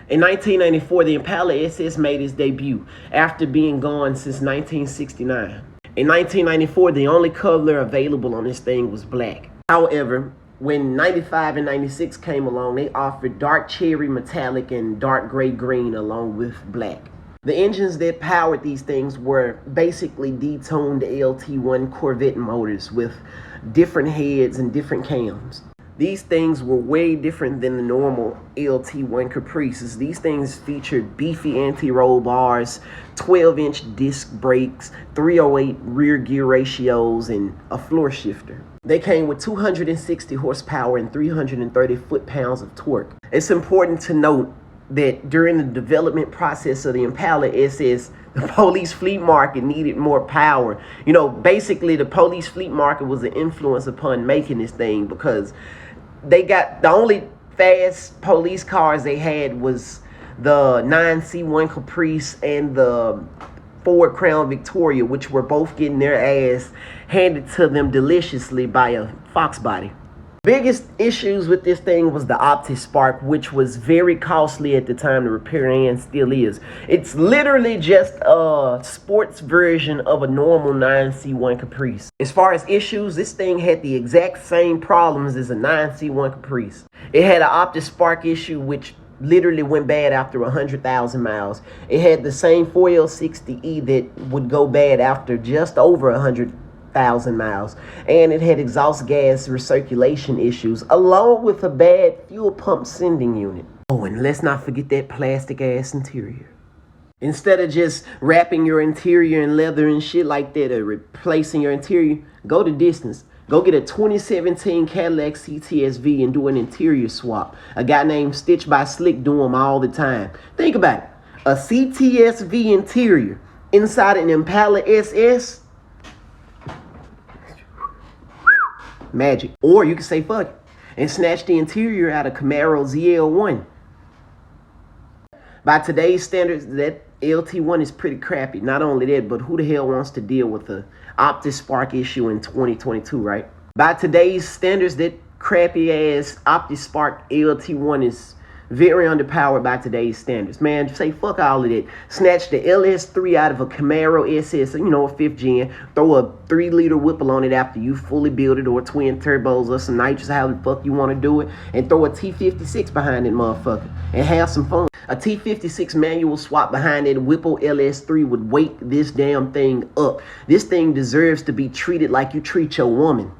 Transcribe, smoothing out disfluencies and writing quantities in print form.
In 1994, the Impala SS made its debut after being gone since 1969. In 1994, the only color available on this thing was black. However, when 95 and 96 came along, they offered dark cherry metallic and dark gray green along with black. The engines that powered these things were basically detuned LT1 Corvette motors with different heads and different cams. These things were way different than the normal LT1 Caprices. These things featured beefy anti-roll bars, 12-inch disc brakes, 308 rear gear ratios, and a floor shifter. They came with 260 horsepower and 330 foot-pounds of torque. It's important to note that during the development process of the Impala SS, the police fleet market needed more power. You know, basically the police fleet market was an influence upon making this thing, because they got the only fast police cars they had was the 9C1 Caprice and the Ford Crown Victoria, which were both getting their ass handed to them deliciously by a Fox body. Biggest issues with this thing was the OptiSpark, which was very costly at the time to repair and still is. It's literally just a sports version of a normal 9C1 Caprice. As far as issues, this thing had the exact same problems as a 9C1 Caprice. It had an OptiSpark issue which literally went bad after 100,000 miles. It had the same 4L60E that would go bad after just over 100,000 miles, and it had exhaust gas recirculation issues along with a bad fuel pump sending unit. Oh, and let's not forget that plastic ass interior. Instead of just wrapping your interior in leather and shit like that, or replacing your interior, go the distance. Go get a 2017 Cadillac CTS-V and do an interior swap. A guy named Stitch by Slick do them all the time. Think about it. A CTS-V interior inside an Impala SS. Magic. Or you can say fuck it and snatch the interior out of Camaro ZL1. By today's standards, that LT1 is pretty crappy. Not only that, but who the hell wants to deal with the OptiSpark issue in 2022, right? By today's standards, that crappy ass OptiSpark LT1 is very underpowered by today's standards. Man, say fuck all of that. Snatch the LS3 out of a Camaro SS, you know, a 5th gen. Throw a 3-liter Whipple on it after you fully build it, or twin turbos or some nitrous, how the fuck you want to do it. And throw a T56 behind it motherfucker and have some fun. A T56 manual swap behind that Whipple LS3 would wake this damn thing up. This thing deserves to be treated like you treat your woman.